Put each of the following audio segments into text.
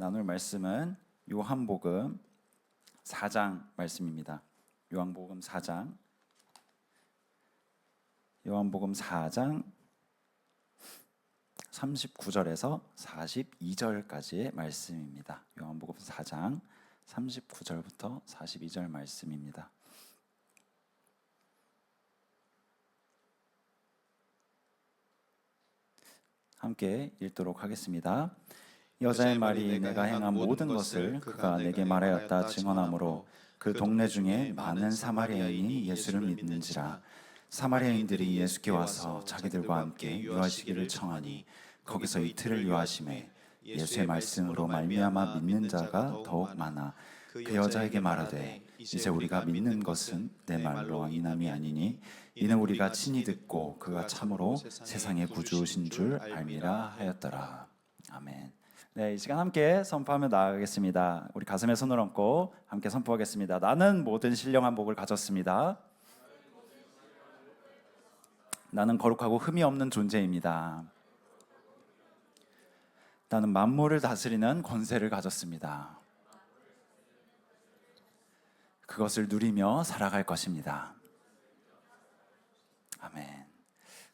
나눌 말씀은 요한복음 4장 말씀입니다. 요한복음 4장 39절에서 42절까지의 말씀입니다. 요한복음 4장 39절부터 42절 말씀입니다. 함께 읽도록 하겠습니다. 여자의 말이 내가 행한 모든 것을 그가 내게 말하였다 증언하므로 그 동네 중에 많은 사마리아인이 예수를 믿는지라. 사마리아인들이 예수께 와서 자기들과 함께 유하시기를 청하니 거기서 이틀을 유하심에 예수의 말씀으로 말미암아 믿는 자가 더욱 많아 그 여자에게 말하되 이제 우리가 믿는 것은 내 말로 인함이 아니니 이는 우리가 친히 듣고 그가 참으로 세상의 구주신 줄 알미라 하였더라. 아멘. 네, 이 시간 함께 선포하며 나아가겠습니다. 우리 가슴에 손을 얹고 함께 선포하겠습니다. 나는 모든 신령한 복을 가졌습니다. 나는 거룩하고 흠이 없는 존재입니다. 나는 만물을 다스리는 권세를 가졌습니다. 그것을 누리며 살아갈 것입니다. 아멘.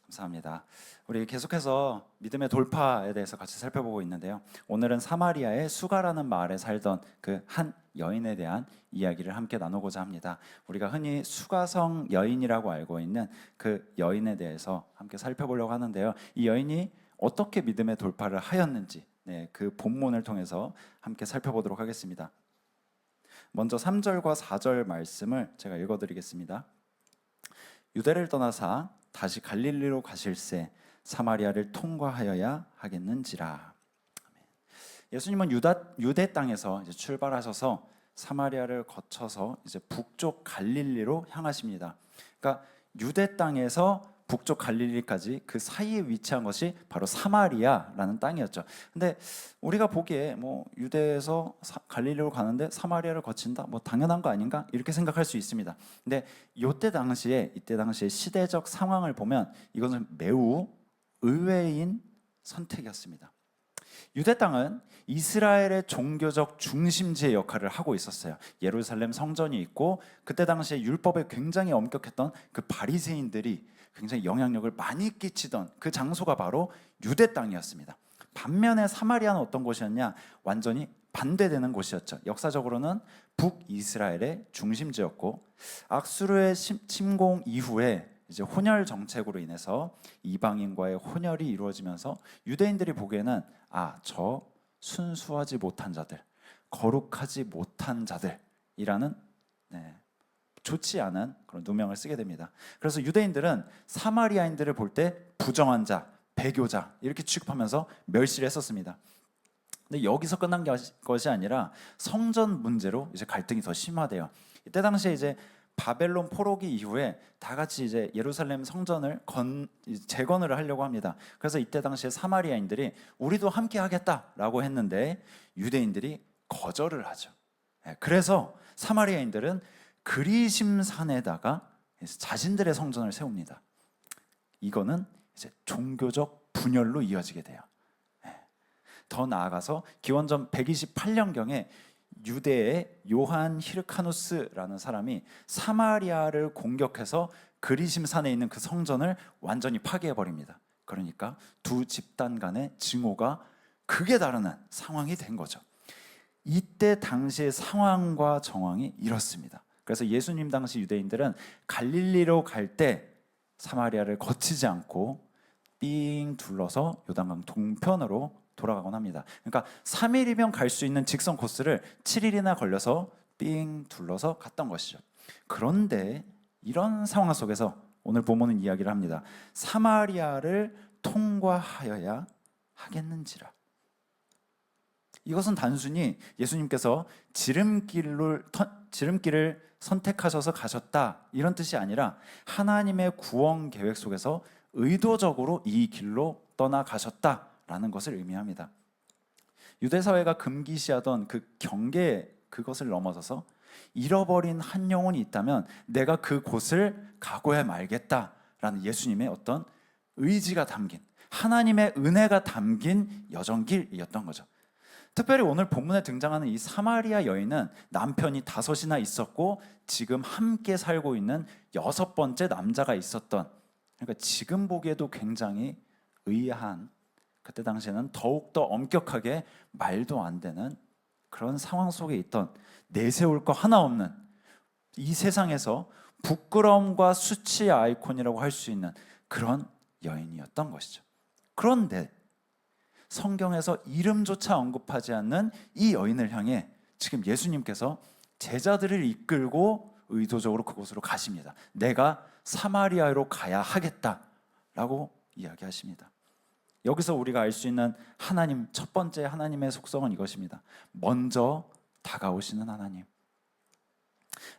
감사합니다. 우리 계속해서 믿음의 돌파에 대해서 같이 살펴보고 있는데요. 오늘은 사마리아의 수가라는 마을에 살던 그 한 여인에 대한 이야기를 함께 나누고자 합니다. 우리가 흔히 수가성 여인이라고 알고 있는 그 여인에 대해서 함께 살펴보려고 하는데요. 이 여인이 어떻게 믿음의 돌파를 하였는지 그 본문을 통해서 함께 살펴보도록 하겠습니다. 먼저 3절과 4절 말씀을 제가 읽어드리겠습니다. 유대를 떠나사 다시 갈릴리로 가실새 사마리아를 통과하여야 하겠는지라. 예수님은 유대 땅에서 이제 출발하셔서 사마리아를 거쳐서 이제 북쪽 갈릴리로 향하십니다. 그러니까 유대 땅에서 북쪽 갈릴리까지 그 사이에 위치한 것이 바로 사마리아라는 땅이었죠. 근데 우리가 보기에 뭐 유대에서 갈릴리로 가는데 사마리아를 거친다? 뭐 당연한 거 아닌가? 이렇게 생각할 수 있습니다. 근데 이때 당시에 시대적 상황을 보면 이것은 매우 의외인 선택이었습니다. 유대 땅은 이스라엘의 종교적 중심지의 역할을 하고 있었어요. 예루살렘 성전이 있고 그때 당시에 율법에 굉장히 엄격했던 그 바리새인들이 굉장히 영향력을 많이 끼치던 그 장소가 바로 유대 땅이었습니다. 반면에 사마리아는 어떤 곳이었냐? 완전히 반대되는 곳이었죠. 역사적으로는 북이스라엘의 중심지였고 앗수르의 침공 이후에 이제 혼혈 정책으로 인해서 이방인과의 혼혈이 이루어지면서 유대인들이 보기에는 저 순수하지 못한 자들, 거룩하지 못한 자들이라는 좋지 않은 그런 누명을 쓰게 됩니다. 그래서 유대인들은 사마리아인들을 볼 때 부정한 자, 배교자 이렇게 취급하면서 멸시를 했었습니다. 근데 여기서 끝난 것이 아니라 성전 문제로 이제 갈등이 더 심화돼요. 이때 당시에 이제 바벨론 포로기 이후에 다 같이 이제 예루살렘 성전을 재건을 하려고 합니다. 그래서 이때 당시에 사마리아인들이 우리도 함께 하겠다라고 했는데 유대인들이 거절을 하죠. 그래서 사마리아인들은 그리심 산에다가 자신들의 성전을 세웁니다. 이거는 이제 종교적 분열로 이어지게 돼요. 더 나아가서 기원전 128년경에 유대의 요한 히르카누스라는 사람이 사마리아를 공격해서 그리심 산에 있는 그 성전을 완전히 파괴해 버립니다. 그러니까 두 집단 간의 증오가 극에 달하는 상황이 된 거죠. 이때 당시의 상황과 정황이 이렇습니다. 그래서 예수님 당시 유대인들은 갈릴리로 갈 때 사마리아를 거치지 않고 삥 둘러서 요단강 동편으로 돌아가곤 합니다. 그러니까 3일이면 갈 수 있는 직선 코스를 7일이나 걸려서 삥 둘러서 갔던 것이죠. 그런데 이런 상황 속에서 오늘 본문은 이야기를 합니다. 사마리아를 통과하여야 하겠는지라. 이것은 단순히 예수님께서 지름길을 선택하셔서 가셨다 이런 뜻이 아니라 하나님의 구원 계획 속에서 의도적으로 이 길로 떠나가셨다라는 것을 의미합니다. 유대 사회가 금기시하던 그 경계 그것을 넘어서서 잃어버린 한 영혼이 있다면 내가 그 곳을 가고야 말겠다라는 예수님의 어떤 의지가 담긴 하나님의 은혜가 담긴 여정길이었던 거죠. 특별히 오늘 본문에 등장하는 이 사마리아 여인은 남편이 5이나 있었고 지금 함께 살고 있는 6번째 남자가 있었던, 그러니까 지금 보기에도 굉장히 의아한, 그때 당시에는 더욱더 엄격하게 말도 안 되는 그런 상황 속에 있던, 내세울 거 하나 없는, 이 세상에서 부끄러움과 수치의 아이콘이라고 할 수 있는 그런 여인이었던 것이죠. 그런데 성경에서 이름조차 언급하지 않는 이 여인을 향해 지금 예수님께서 제자들을 이끌고 의도적으로 그곳으로 가십니다. 내가 사마리아로 가야 하겠다라고 이야기하십니다. 여기서 우리가 알 수 있는 하나님, 첫 번째 하나님의 속성은 이것입니다. 먼저 다가오시는 하나님.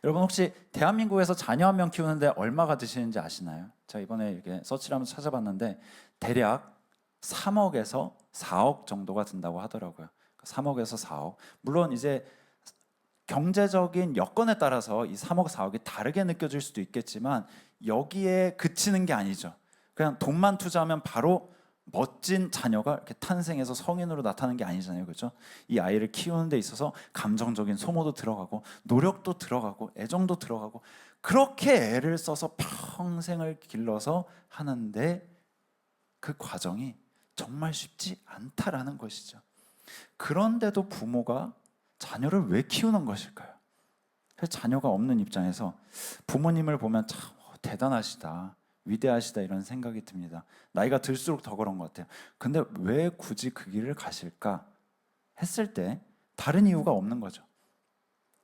여러분 혹시 대한민국에서 자녀 한 명 키우는데 얼마가 드시는지 아시나요? 제가 이번에 이렇게 서치를 하면서 찾아봤는데 대략 3억에서 4억 정도가 든다고 하더라고요. 3억에서 4억. 물론 이제 경제적인 여건에 따라서 이 3억, 4억이 다르게 느껴질 수도 있겠지만 여기에 그치는 게 아니죠. 그냥 돈만 투자하면 바로 멋진 자녀가 이렇게 탄생해서 성인으로 나타나는 게 아니잖아요, 그렇죠? 이 아이를 키우는 데 있어서 감정적인 소모도 들어가고 노력도 들어가고 애정도 들어가고 그렇게 애를 써서 평생을 길러서 하는데 그 과정이 정말 쉽지 않다라는 것이죠. 그런데도 부모가 자녀를 왜 키우는 것일까요? 자녀가 없는 입장에서 부모님을 보면 참 대단하시다, 위대하시다 이런 생각이 듭니다. 나이가 들수록 더 그런 것 같아요. 근데 왜 굳이 그 길을 가실까 했을 때 다른 이유가 없는 거죠.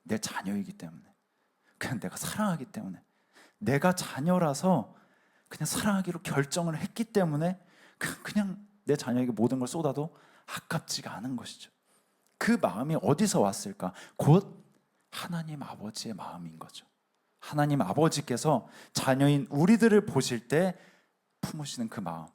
내 자녀이기 때문에, 그냥 내가 사랑하기 때문에, 내가 자녀라서 그냥 사랑하기로 결정을 했기 때문에 그냥 내 자녀에게 모든 걸 쏟아도 아깝지가 않은 것이죠. 그 마음이 어디서 왔을까? 곧 하나님 아버지의 마음인 거죠. 하나님 아버지께서 자녀인 우리들을 보실 때 품으시는 그 마음.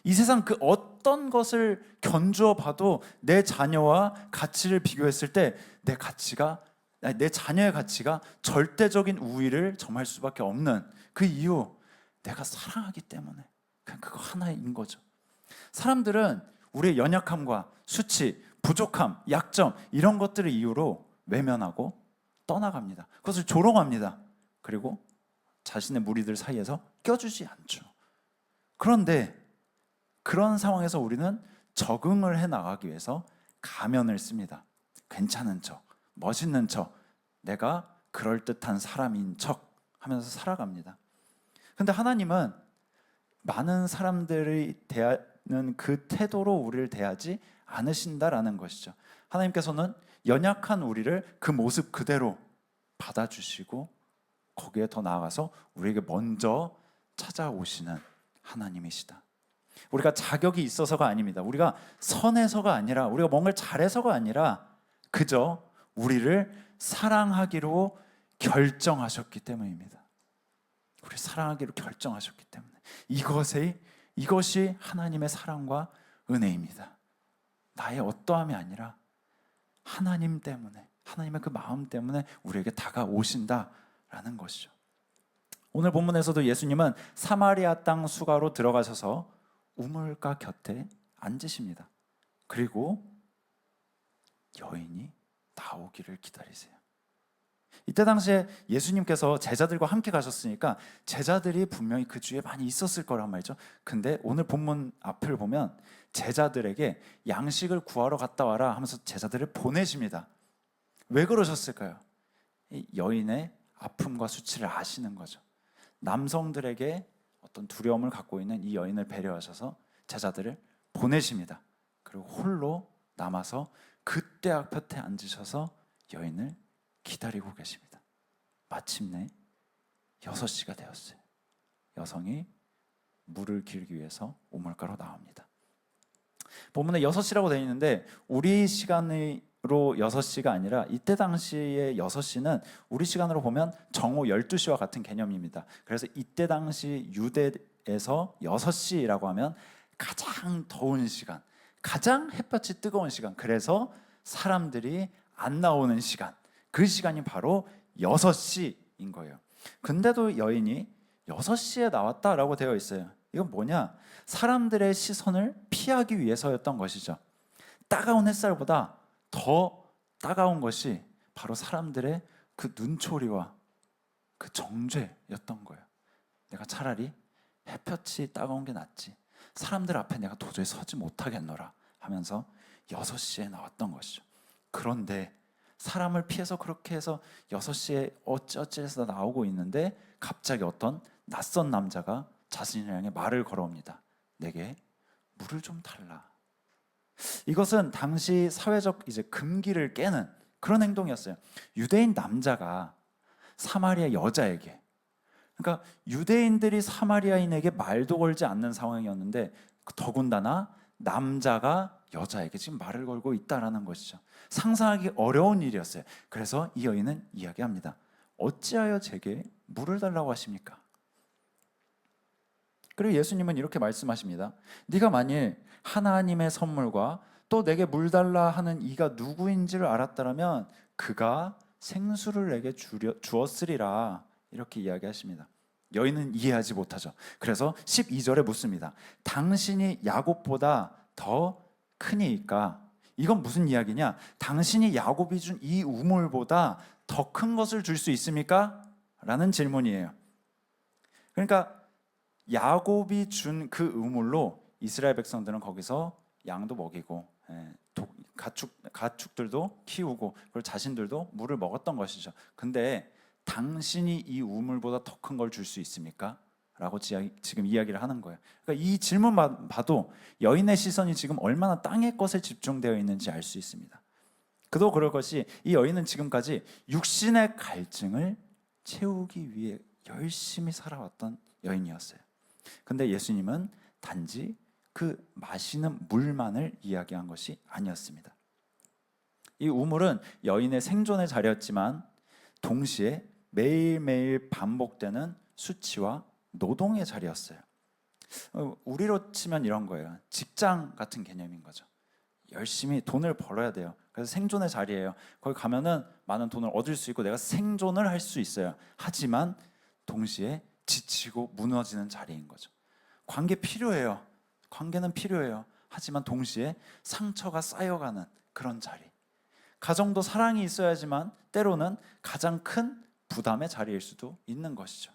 이 세상 그 어떤 것을 견주어 봐도 내 자녀와 가치를 비교했을 때 내 자녀의 가치가 절대적인 우위를 점할 수밖에 없는 그 이유, 내가 사랑하기 때문에. 그냥 그거 하나인 거죠. 사람들은 우리의 연약함과 수치, 부족함, 약점 이런 것들을 이유로 외면하고 떠나갑니다. 그것을 조롱합니다. 그리고 자신의 무리들 사이에서 껴주지 않죠. 그런데 그런 상황에서 우리는 적응을 해 나가기 위해서 가면을 씁니다. 괜찮은 척, 멋있는 척, 내가 그럴듯한 사람인 척 하면서 살아갑니다. 근데 하나님은 많은 사람들이 대하는 그 태도로 우리를 대하지 않으신다라는 것이죠. 하나님께서는 연약한 우리를 그 모습 그대로 받아주시고 거기에 더 나아가서 우리에게 먼저 찾아오시는 하나님이시다. 우리가 자격이 있어서가 아닙니다. 우리가 선해서가 아니라, 우리가 뭔가를 잘해서가 아니라 그저 우리를 사랑하기로 결정하셨기 때문입니다. 우리 사랑하기로 결정하셨기 때문에 이것이 하나님의 사랑과 은혜입니다. 나의 어떠함이 아니라 하나님 때문에, 하나님의 그 마음 때문에 우리에게 다가오신다라는 것이죠. 오늘 본문에서도 예수님은 사마리아 땅 수가로 들어가셔서 우물가 곁에 앉으십니다. 그리고 여인이 나오기를 기다리세요. 이때 당시에 예수님께서 제자들과 함께 가셨으니까 제자들이 분명히 그 주위에 많이 있었을 거란 말이죠. 근데 오늘 본문 앞을 보면 제자들에게 양식을 구하러 갔다 와라 하면서 제자들을 보내십니다. 왜 그러셨을까요? 이 여인의 아픔과 수치를 아시는 거죠. 남성들에게 어떤 두려움을 갖고 있는 이 여인을 배려하셔서 제자들을 보내십니다. 그리고 홀로 남아서 그때 앞에 앉으셔서 여인을 기다리고 계십니다. 마침내 6시가 되었어요. 여성이 물을 길기 위해서 우물가로 나옵니다. 본문에 6시라고 되어 있는데 우리 시간으로 6시가 아니라 이때 당시의 6시는 우리 시간으로 보면 정오 12시와 같은 개념입니다. 그래서 이때 당시 유대에서 6시라고 하면 가장 더운 시간, 가장 햇볕이 뜨거운 시간, 그래서 사람들이 안 나오는 시간, 그 시간이 바로 6시인 거예요. 근데도 여인이 6시에 나왔다라고 되어 있어요. 이건 뭐냐? 사람들의 시선을 피하기 위해서였던 것이죠. 따가운 햇살보다 더 따가운 것이 바로 사람들의 그 눈초리와 그 정죄였던 거예요. 내가 차라리 햇볕이 따가운 게 낫지, 사람들 앞에 내가 도저히 서지 못하겠노라 하면서 6시에 나왔던 것이죠. 그런데 사람을 피해서 그렇게 해서 6시에 어찌어찌해서 나오고 있는데 갑자기 어떤 낯선 남자가 자신을 향해 말을 걸어옵니다. 내게 물을 좀 달라. 이것은 당시 사회적 이제 금기를 깨는 그런 행동이었어요. 유대인 남자가 사마리아 여자에게, 그러니까 유대인들이 사마리아인에게 말도 걸지 않는 상황이었는데 더군다나 남자가 여자에게 지금 말을 걸고 있다라는 것이죠. 상상하기 어려운 일이었어요. 그래서 이 여인은 이야기합니다. 어찌하여 제게 물을 달라고 하십니까? 그리고 예수님은 이렇게 말씀하십니다. 네가 만일 하나님의 선물과 또 내게 물 달라 하는 이가 누구인지를 알았다면 그가 생수를 내게 주었으리라. 이렇게 이야기하십니다. 여인은 이해하지 못하죠. 그래서 12절에 묻습니다. 당신이 야곱보다 더 크니까. 이건 무슨 이야기냐? 당신이 야곱이 준 이 우물보다 더 큰 것을 줄 수 있습니까? 라는 질문이에요. 그러니까 야곱이 준 그 우물로 이스라엘 백성들은 거기서 양도 먹이고 가축들도 키우고 그리고 자신들도 물을 먹었던 것이죠. 근데 당신이 이 우물보다 더 큰 걸 줄 수 있습니까? 라고 지금 이야기를 하는 거예요. 그러니까 이 질문만 봐도 여인의 시선이 지금 얼마나 땅의 것에 집중되어 있는지 알 수 있습니다. 그도 그럴 것이 이 여인은 지금까지 육신의 갈증을 채우기 위해 열심히 살아왔던 여인이었어요. 근데 예수님은 단지 그 마시는 물만을 이야기한 것이 아니었습니다. 이 우물은 여인의 생존의 자리였지만 동시에 매일매일 반복되는 수치와 노동의 자리였어요. 우리로 치면 이런 거예요. 직장 같은 개념인 거죠. 열심히 돈을 벌어야 돼요. 그래서 생존의 자리예요. 거기 가면은 많은 돈을 얻을 수 있고 내가 생존을 할 수 있어요. 하지만 동시에 지치고 무너지는 자리인 거죠. 관계 필요해요. 관계는 필요해요. 하지만 동시에 상처가 쌓여가는 그런 자리. 가정도 사랑이 있어야지만 때로는 가장 큰 부담의 자리일 수도 있는 것이죠.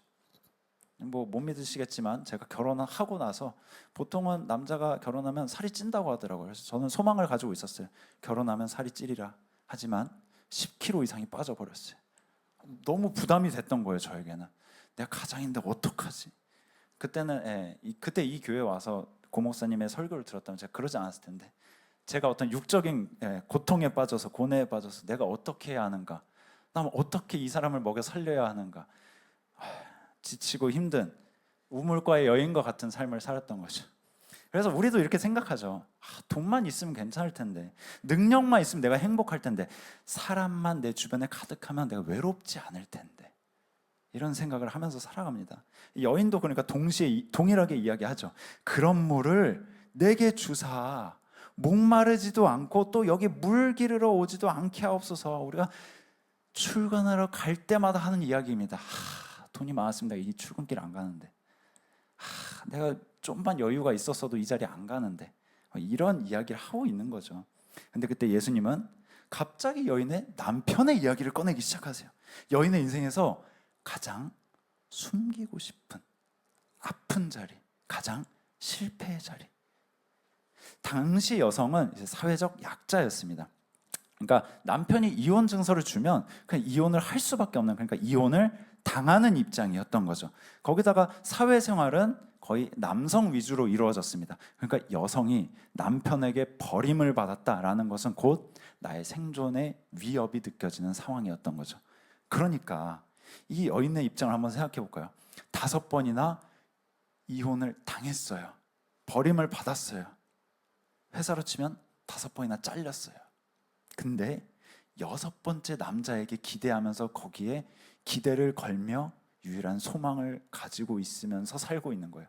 뭐 못 믿으시겠지만 제가 결혼을 하고 나서 보통은 남자가 결혼하면 살이 찐다고 하더라고요. 그래서 저는 소망을 가지고 있었어요. 결혼하면 살이 찌리라. 하지만 10kg 이상이 빠져버렸어요. 너무 부담이 됐던 거예요. 저에게는. 내가 가장인데 어떡하지? 그때는 그때 이 교회 와서 고 목사님의 설교를 들었다면 제가 그러지 않았을 텐데, 제가 어떤 육적인 고통에 빠져서 고뇌에 빠져서 내가 어떻게 해야 하는가, 난 어떻게 이 사람을 먹여 살려야 하는가, 지치고 힘든 우물가의 여인과 같은 삶을 살았던 거죠. 그래서 우리도 이렇게 생각하죠. 돈만 있으면 괜찮을 텐데, 능력만 있으면 내가 행복할 텐데, 사람만 내 주변에 가득하면 내가 외롭지 않을 텐데, 이런 생각을 하면서 살아갑니다. 여인도 그러니까 동일하게 이야기하죠. 그런 물을 내게 주사 목마르지도 않고 또 여기 물 기르러 오지도 않게 하옵소서. 우리가 출근하러 갈 때마다 하는 이야기입니다. 돈이 많았습니다. 이 출근길 안 가는데. 내가 좀만 여유가 있었어도 이 자리에 안 가는데. 이런 이야기를 하고 있는 거죠. 근데 그때 예수님은 갑자기 여인의 남편의 이야기를 꺼내기 시작하세요. 여인의 인생에서 가장 숨기고 싶은 아픈 자리, 가장 실패의 자리. 당시 여성은 이제 사회적 약자였습니다. 그러니까 남편이 이혼 증서를 주면 그냥 이혼을 할 수밖에 없는, 그러니까 이혼을 당하는 입장이었던 거죠. 거기다가 사회생활은 거의 남성 위주로 이루어졌습니다. 그러니까 여성이 남편에게 버림을 받았다라는 것은 곧 나의 생존의 위협이 느껴지는 상황이었던 거죠. 그러니까 이 여인의 입장을 한번 생각해 볼까요? 5번이나 이혼을 당했어요. 버림을 받았어요. 회사로 치면 5번이나 잘렸어요. 근데 6번째 남자에게 기대하면서 거기에 기대를 걸며 유일한 소망을 가지고 있으면서 살고 있는 거예요.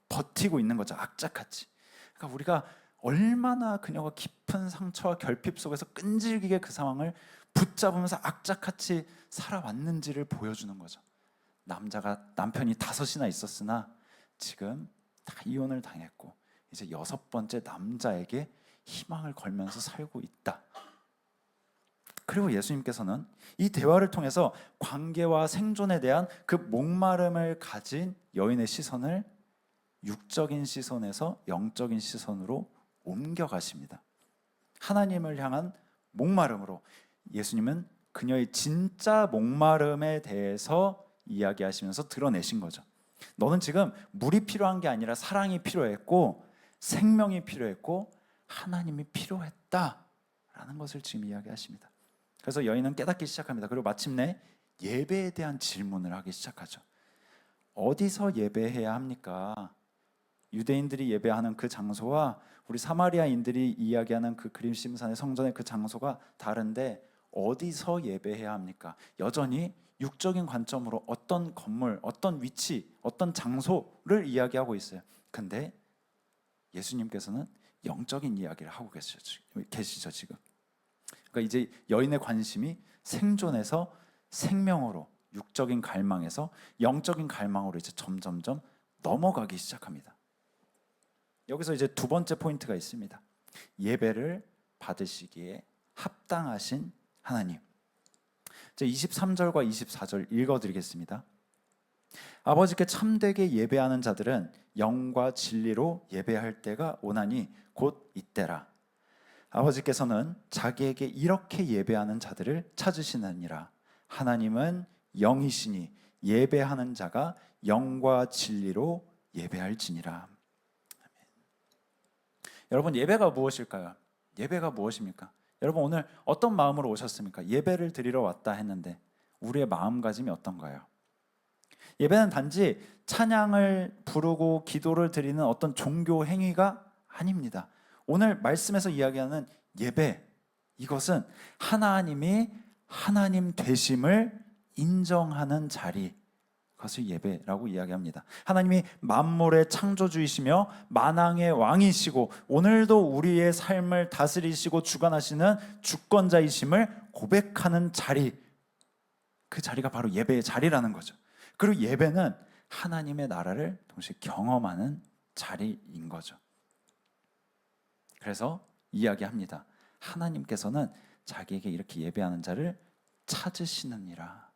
버티고 있는 거죠. 악착같이. 그러니까 우리가 얼마나 그녀가 깊은 상처와 결핍 속에서 끈질기게 그 상황을 붙잡으면서 악착같이 살아왔는지를 보여주는 거죠. 남편이 5이나 있었으나 지금 다 이혼을 당했고 이제 6번째 남자에게 희망을 걸면서 살고 있다. 그리고 예수님께서는 이 대화를 통해서 관계와 생존에 대한 그 목마름을 가진 여인의 시선을 육적인 시선에서 영적인 시선으로 옮겨가십니다. 하나님을 향한 목마름으로 예수님은 그녀의 진짜 목마름에 대해서 이야기하시면서 드러내신 거죠. 너는 지금 물이 필요한 게 아니라 사랑이 필요했고 생명이 필요했고 하나님이 필요했다라는 것을 지금 이야기하십니다. 그래서 여인은 깨닫기 시작합니다. 그리고 마침내 예배에 대한 질문을 하기 시작하죠. 어디서 예배해야 합니까? 유대인들이 예배하는 그 장소와 우리 사마리아인들이 이야기하는 그 그림심산의 성전의 그 장소가 다른데 어디서 예배해야 합니까? 여전히 육적인 관점으로 어떤 건물, 어떤 위치, 어떤 장소를 이야기하고 있어요. 근데 예수님께서는 영적인 이야기를 하고 계시죠 지금. 그러니까 이제 여인의 관심이 생존에서 생명으로, 육적인 갈망에서 영적인 갈망으로 이제 점점점 넘어가기 시작합니다. 여기서 이제 두 번째 포인트가 있습니다. 예배를 받으시기에 합당하신 하나님. 23절과 24절 읽어드리겠습니다. 아버지께 참되게 예배하는 자들은 영과 진리로 예배할 때가 오나니 곧 이때라. 아버지께서는 자기에게 이렇게 예배하는 자들을 찾으시느니라. 하나님은 영이시니 예배하는 자가 영과 진리로 예배할지니라. 여러분, 예배가 무엇일까요? 예배가 무엇입니까? 여러분, 오늘 어떤 마음으로 오셨습니까? 예배를 드리러 왔다 했는데 우리의 마음가짐이 어떤가요? 예배는 단지 찬양을 부르고 기도를 드리는 어떤 종교 행위가 아닙니다. 오늘 말씀에서 이야기하는 예배, 이것은 하나님이 하나님 되심을 인정하는 자리, 그것을 예배라고 이야기합니다. 하나님이 만물의 창조주이시며 만왕의 왕이시고 오늘도 우리의 삶을 다스리시고 주관하시는 주권자이심을 고백하는 자리, 그 자리가 바로 예배의 자리라는 거죠. 그리고 예배는 하나님의 나라를 동시에 경험하는 자리인 거죠. 그래서 이야기합니다. 하나님께서는 자기에게 이렇게 예배하는 자를 찾으시느니라.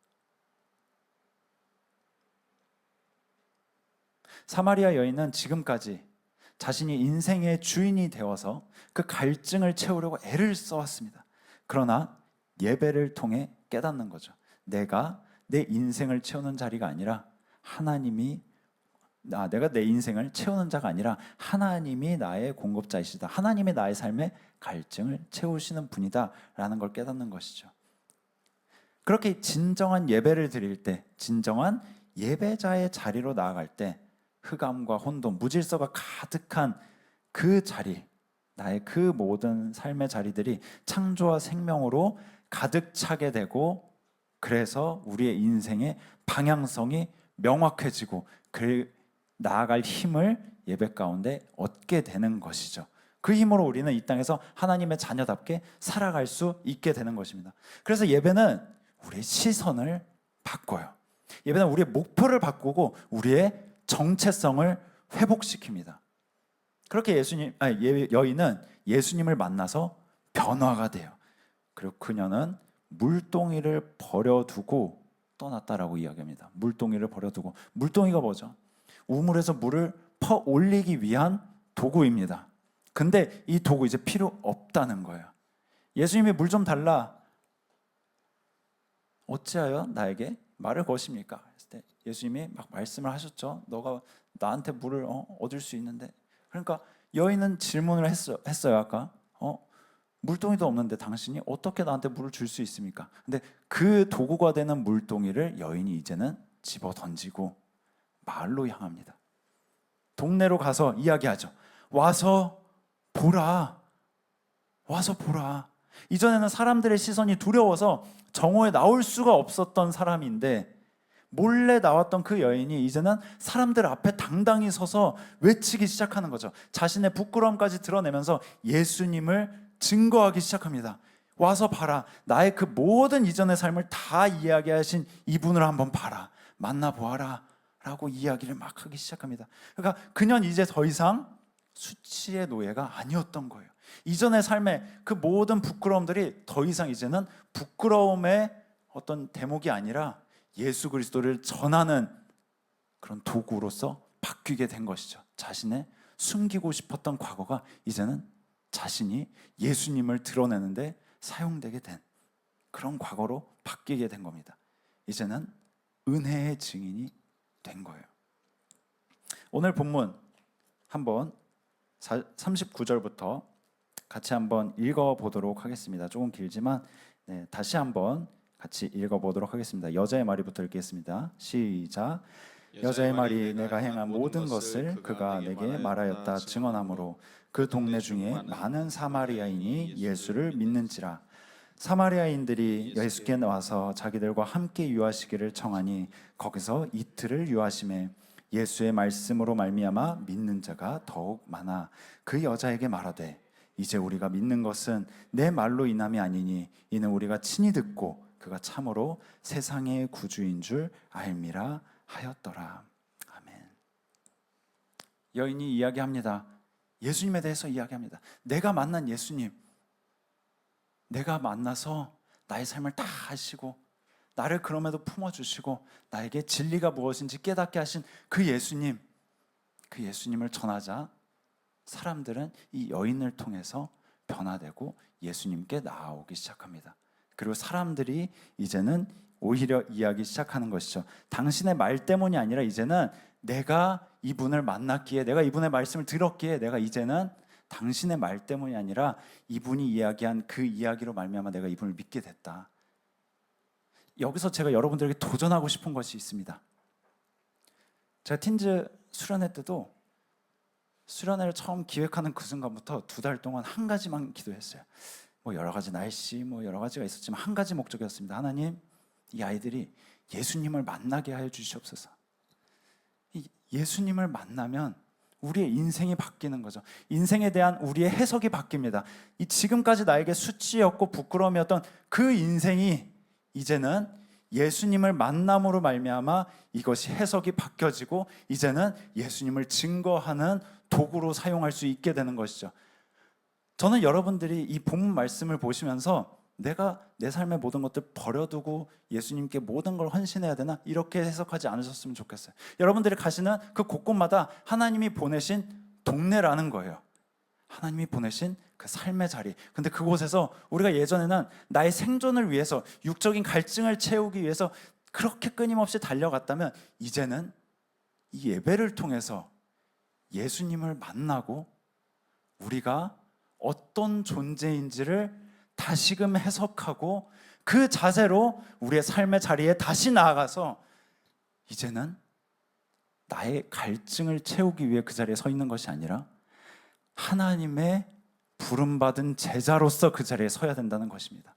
사마리아 여인은 지금까지 자신이 인생의 주인이 되어서 그 갈증을 채우려고 애를 써왔습니다. 그러나 예배를 통해 깨닫는 거죠. 내가 내 인생을 채우는 자리가 아니라 내가 내 인생을 채우는 자가 아니라 하나님이 나의 공급자이시다. 하나님이 나의 삶의 갈증을 채우시는 분이다 라는 걸 깨닫는 것이죠. 그렇게 진정한 예배를 드릴 때, 진정한 예배자의 자리로 나아갈 때 흑암과 혼돈, 무질서가 가득한 그 자리, 나의 그 모든 삶의 자리들이 창조와 생명으로 가득 차게 되고, 그래서 우리의 인생의 방향성이 명확해지고 나아갈 힘을 예배 가운데 얻게 되는 것이죠. 그 힘으로 우리는 이 땅에서 하나님의 자녀답게 살아갈 수 있게 되는 것입니다. 그래서 예배는 우리의 시선을 바꿔요. 예배는 우리의 목표를 바꾸고 우리의 정체성을 회복시킵니다. 그렇게 여인은 예수님을 만나서 변화가 돼요. 그리고 그녀는 물동이를 버려두고 떠났다라고 이야기합니다. 물동이를 버려두고, 물동이가 뭐죠? 우물에서 물을 퍼 올리기 위한 도구입니다. 근데 이 도구 이제 필요 없다는 거예요. 예수님이 물 좀 달라, 어찌하여 나에게 말을 거십니까? 했을 때 예수님이 막 말씀을 하셨죠. 너가 나한테 물을 얻을 수 있는데. 그러니까 여인은 질문을 했어요. 아까 물동이도 없는데 당신이 어떻게 나한테 물을 줄 수 있습니까? 근데 그 도구가 되는 물동이를 여인이 이제는 집어 던지고 마을로 향합니다. 동네로 가서 이야기하죠. 와서 보라. 와서 보라. 이전에는 사람들의 시선이 두려워서 정오에 나올 수가 없었던 사람인데, 몰래 나왔던 그 여인이 이제는 사람들 앞에 당당히 서서 외치기 시작하는 거죠. 자신의 부끄러움까지 드러내면서 예수님을 증거하기 시작합니다. 와서 봐라. 나의 그 모든 이전의 삶을 다 이야기하신 이분을 한번 봐라. 만나보아라. 라고 이야기를 막 하기 시작합니다. 그러니까 그녀는 이제 더 이상 수치의 노예가 아니었던 거예요. 이전의 삶의 그 모든 부끄러움들이 더 이상 이제는 부끄러움의 어떤 대목이 아니라 예수 그리스도를 전하는 그런 도구로서 바뀌게 된 것이죠. 자신의 숨기고 싶었던 과거가 이제는 자신이 예수님을 드러내는데 사용되게 된 그런 과거로 바뀌게 된 겁니다. 이제는 은혜의 증인이 된 거예요. 오늘 본문 한번 39절부터 같이 한번 읽어보도록 하겠습니다. 조금 길지만 다시 한번 같이 읽어보도록 하겠습니다. 여자의 말이부터 읽겠습니다. 시작. 여자의 말이 내가 행한 모든 것을 그가 내게 말하였다 증언하므로 그 동네 중에 많은 사마리아인이 예수를 믿는지라. 사마리아인들이 예수께 와서 자기들과 함께 유하시기를 청하니 거기서 이틀을 유하심에 예수의 말씀으로 말미암아 믿는 자가 더욱 많아 그 여자에게 말하되 이제 우리가 믿는 것은 내 말로 인함이 아니니 이는 우리가 친히 듣고 그가 참으로 세상의 구주인 줄 알미라 하였더라. 아멘. 여인이 이야기합니다. 예수님에 대해서 이야기합니다. 내가 만난 예수님, 내가 만나서 나의 삶을 다 하시고 나를 그럼에도 품어주시고 나에게 진리가 무엇인지 깨닫게 하신 그 예수님, 그 예수님을 전하자 사람들은 이 여인을 통해서 변화되고 예수님께 나아오기 시작합니다. 그리고 사람들이 이제는 오히려 이야기 시작하는 것이죠. 당신의 말 때문이 아니라 이제는 내가 이분을 만났기에, 내가 이분의 말씀을 들었기에 내가 이제는 당신의 말 때문이 아니라 이분이 이야기한 그 이야기로 말미암아 내가 이분을 믿게 됐다. 여기서 제가 여러분들에게 도전하고 싶은 것이 있습니다. 제가 틴즈 수련회 때도 수련회를 처음 기획하는 그 순간부터 2달 동안 한 가지만 기도했어요. 뭐 여러 가지 날씨, 뭐 여러 가지가 있었지만 한 가지 목적이었습니다. 하나님, 이 아이들이 예수님을 만나게 하여 주시옵소서. 예수님을 만나면 우리의 인생이 바뀌는 거죠. 인생에 대한 우리의 해석이 바뀝니다. 이 지금까지 나에게 수치였고 부끄러움이었던 그 인생이 이제는 예수님을 만남으로 말미암아 이것이 해석이 바뀌어지고 이제는 예수님을 증거하는 도구로 사용할 수 있게 되는 것이죠. 저는 여러분들이 이 본문 말씀을 보시면서 내가 내 삶의 모든 것들 버려두고 예수님께 모든 걸 헌신해야 되나? 이렇게 해석하지 않으셨으면 좋겠어요. 여러분들이 가시는 그 곳곳마다 하나님이 보내신 동네라는 거예요. 하나님이 보내신 그 삶의 자리. 근데 그곳에서 우리가 예전에는 나의 생존을 위해서 육적인 갈증을 채우기 위해서 그렇게 끊임없이 달려갔다면 이제는 이 예배를 통해서 예수님을 만나고 우리가 어떤 존재인지를 다시금 해석하고 그 자세로 우리의 삶의 자리에 다시 나아가서 이제는 나의 갈증을 채우기 위해 그 자리에 서 있는 것이 아니라 하나님의 부름받은 제자로서 그 자리에 서야 된다는 것입니다.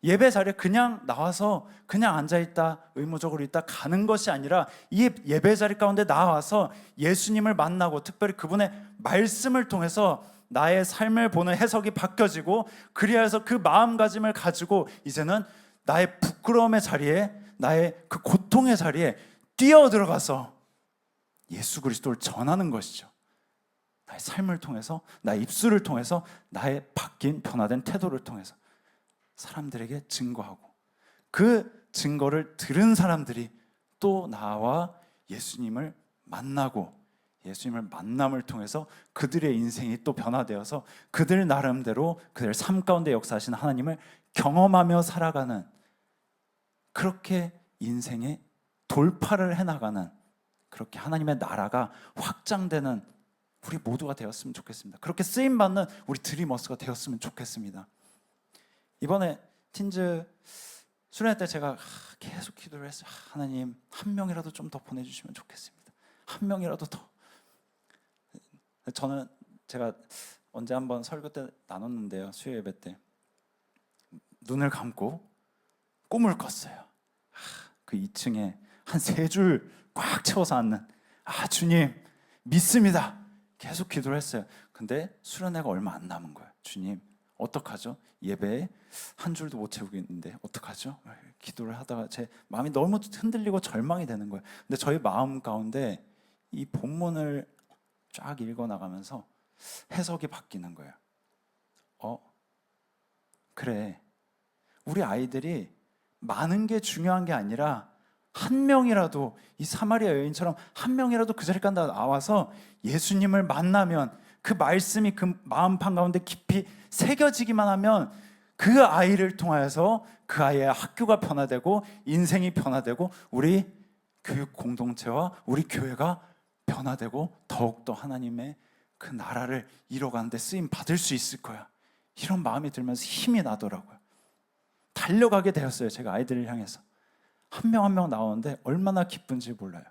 예배 자리에 그냥 나와서 그냥 앉아있다, 의무적으로 있다 가는 것이 아니라 이 예배 자리 가운데 나와서 예수님을 만나고 특별히 그분의 말씀을 통해서 나의 삶을 보는 해석이 바뀌어지고 그리하여서 그 마음가짐을 가지고 이제는 나의 부끄러움의 자리에, 나의 그 고통의 자리에 뛰어들어가서 예수 그리스도를 전하는 것이죠. 나의 삶을 통해서, 나의 입술을 통해서, 나의 바뀐 변화된 태도를 통해서 사람들에게 증거하고 그 증거를 들은 사람들이 또 나와 예수님을 만나고 예수님을 만남을 통해서 그들의 인생이 또 변화되어서 그들 나름대로 그들 삶 가운데 역사하시는 하나님을 경험하며 살아가는, 그렇게 인생의 돌파를 해나가는, 그렇게 하나님의 나라가 확장되는 우리 모두가 되었으면 좋겠습니다. 그렇게 쓰임받는 우리 드리머스가 되었으면 좋겠습니다. 이번에 틴즈 수련회 때 제가 계속 기도를 했어요. 하나님, 한 명이라도 좀 더 보내주시면 좋겠습니다. 한 명이라도 더. 저는 제가 언제 한번 설교 때 나눴는데요, 수요 예배 때 눈을 감고 꿈을 꿨어요. 그 2층에 한 3줄 꽉 채워서 앉는, 주님 믿습니다. 계속 기도를 했어요. 근데 수련회가 얼마 안 남은 거예요. 주님 어떡하죠? 예배에 한 줄도 못 채우고 있는데 어떡하죠? 기도를 하다가 제 마음이 너무 흔들리고 절망이 되는 거예요. 근데 저희 마음 가운데 이 본문을 쫙 읽어나가면서 해석이 바뀌는 거예요. 그래, 우리 아이들이 많은 게 중요한 게 아니라 한 명이라도, 이 사마리아 여인처럼 한 명이라도 그 자리에 나와서 예수님을 만나면, 그 말씀이 그 마음판 가운데 깊이 새겨지기만 하면 그 아이를 통하여서 그 아이의 학교가 변화되고 인생이 변화되고 우리 교육 공동체와 우리 교회가 변화되고 더욱더 하나님의 그 나라를 이뤄가는 데 쓰임 받을 수 있을 거야, 이런 마음이 들면서 힘이 나더라고요. 달려가게 되었어요. 제가 아이들을 향해서 한 명 한 명 나오는데 얼마나 기쁜지 몰라요.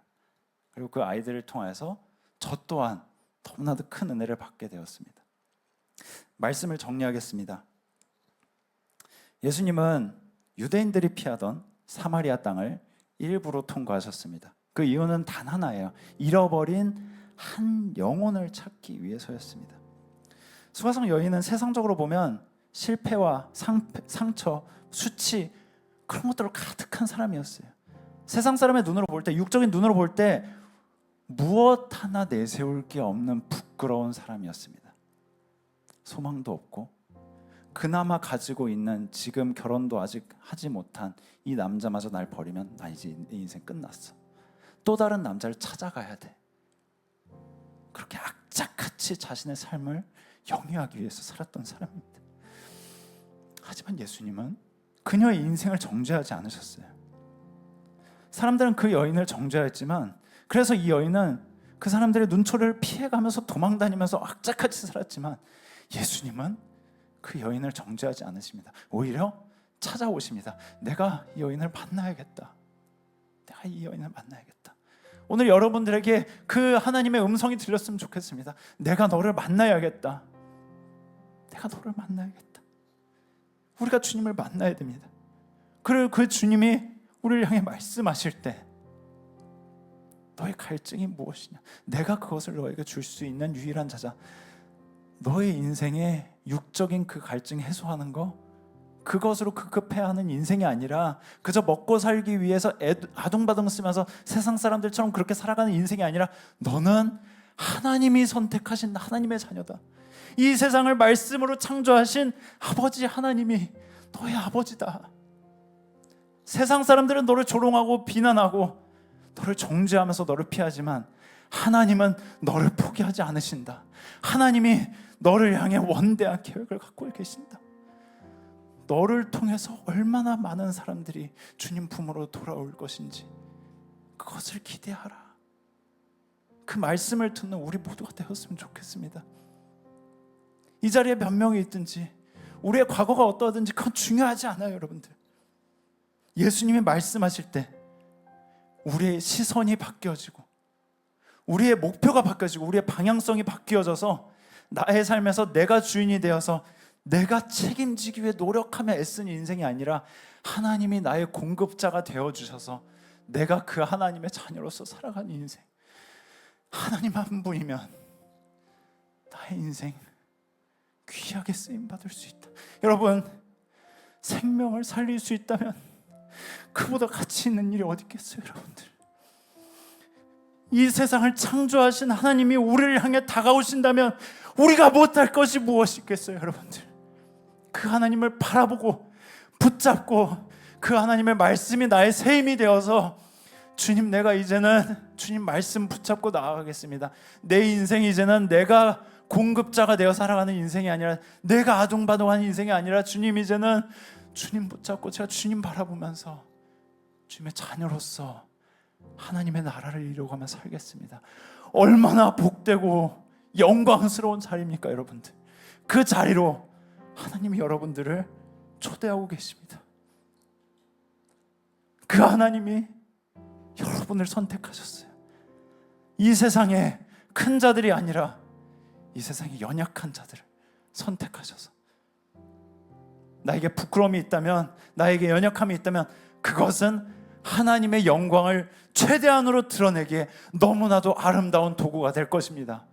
그리고 그 아이들을 통해서 저 또한 너무나도 큰 은혜를 받게 되었습니다. 말씀을 정리하겠습니다. 예수님은 유대인들이 피하던 사마리아 땅을 일부러 통과하셨습니다. 그 이유는 단 하나예요. 잃어버린 한 영혼을 찾기 위해서였습니다. 수가성 여인은 세상적으로 보면 실패와 상처, 수치, 그런 것들로 가득한 사람이었어요. 세상 사람의 눈으로 볼 때, 육적인 눈으로 볼 때 무엇 하나 내세울 게 없는 부끄러운 사람이었습니다. 소망도 없고 그나마 가지고 있는, 지금 결혼도 아직 하지 못한 이 남자마저 날 버리면 나 이제 내 인생 끝났어, 또 다른 남자를 찾아가야 돼, 그렇게 악착같이 자신의 삶을 영위하기 위해서 살았던 사람입니다. 하지만 예수님은 그녀의 인생을 정죄하지 않으셨어요. 사람들은 그 여인을 정죄했지만, 그래서 이 여인은 그 사람들의 눈초리를 피해가면서 도망다니면서 악착같이 살았지만, 예수님은 그 여인을 정죄하지 않으십니다. 오히려 찾아오십니다. 내가 이 여인을 만나야겠다. 내가 이 여인을 만나야겠다. 오늘 여러분들에게 그 하나님의 음성이 들렸으면 좋겠습니다. 내가 너를 만나야겠다. 내가 너를 만나야겠다. 우리가 주님을 만나야 됩니다. 그리고 그 주님이 우리를 향해 말씀하실 때 너의 갈증이 무엇이냐, 내가 그것을 너에게 줄 수 있는 유일한 자자. 너의 인생에 육적인 그 갈증 해소하는 거, 그것으로 급급해하는 인생이 아니라, 그저 먹고 살기 위해서 아둥바둥 쓰면서 세상 사람들처럼 그렇게 살아가는 인생이 아니라, 너는 하나님이 선택하신 하나님의 자녀다. 이 세상을 말씀으로 창조하신 아버지 하나님이 너의 아버지다. 세상 사람들은 너를 조롱하고 비난하고 너를 정죄하면서 너를 피하지만, 하나님은 너를 포기하지 않으신다. 하나님이 너를 향해 원대한 계획을 갖고 계신다. 너를 통해서 얼마나 많은 사람들이 주님 품으로 돌아올 것인지 그것을 기대하라. 그 말씀을 듣는 우리 모두가 되었으면 좋겠습니다. 이 자리에 몇 명이 있든지 우리의 과거가 어떠하든지 그건 중요하지 않아요. 여러분들, 예수님이 말씀하실 때 우리의 시선이 바뀌어지고 우리의 목표가 바뀌어지고 우리의 방향성이 바뀌어져서 나의 삶에서 내가 주인이 되어서 내가 책임지기 위해 노력하며 애쓰는 인생이 아니라, 하나님이 나의 공급자가 되어주셔서 내가 그 하나님의 자녀로서 살아가는 인생. 하나님 한 분이면 나의 인생 귀하게 쓰임받을 수 있다. 여러분, 생명을 살릴 수 있다면 그보다 가치 있는 일이 어디 있겠어요. 여러분들, 이 세상을 창조하신 하나님이 우리를 향해 다가오신다면 우리가 못할 것이 무엇이 있겠어요. 여러분들, 그 하나님을 바라보고 붙잡고 그 하나님의 말씀이 나의 새 힘이 되어서, 주님, 내가 이제는 주님 말씀 붙잡고 나아가겠습니다. 내 인생이 이제는 내가 공급자가 되어 살아가는 인생이 아니라, 내가 아둥바둥하는 인생이 아니라, 주님, 이제는 주님 붙잡고 제가 주님 바라보면서 주님의 자녀로서 하나님의 나라를 이루어가며 살겠습니다. 얼마나 복되고 영광스러운 자리입니까, 여러분들. 그 자리로 하나님이 여러분들을 초대하고 계십니다. 그 하나님이 여러분을 선택하셨어요. 이 세상에 큰 자들이 아니라 이 세상에 연약한 자들을 선택하셔서, 나에게 부끄러움이 있다면, 나에게 연약함이 있다면 그것은 하나님의 영광을 최대한으로 드러내기에 너무나도 아름다운 도구가 될 것입니다.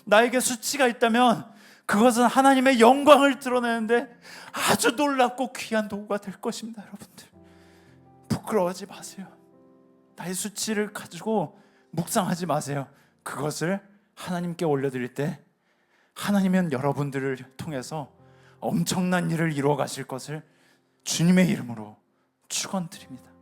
나에게 수치가 있다면 그것은 하나님의 영광을 드러내는데 아주 놀랍고 귀한 도구가 될 것입니다. 여러분들, 부끄러워하지 마세요. 나의 수치를 가지고 묵상하지 마세요. 그것을 하나님께 올려드릴 때 하나님은 여러분들을 통해서 엄청난 일을 이루어 가실 것을 주님의 이름으로 축원드립니다.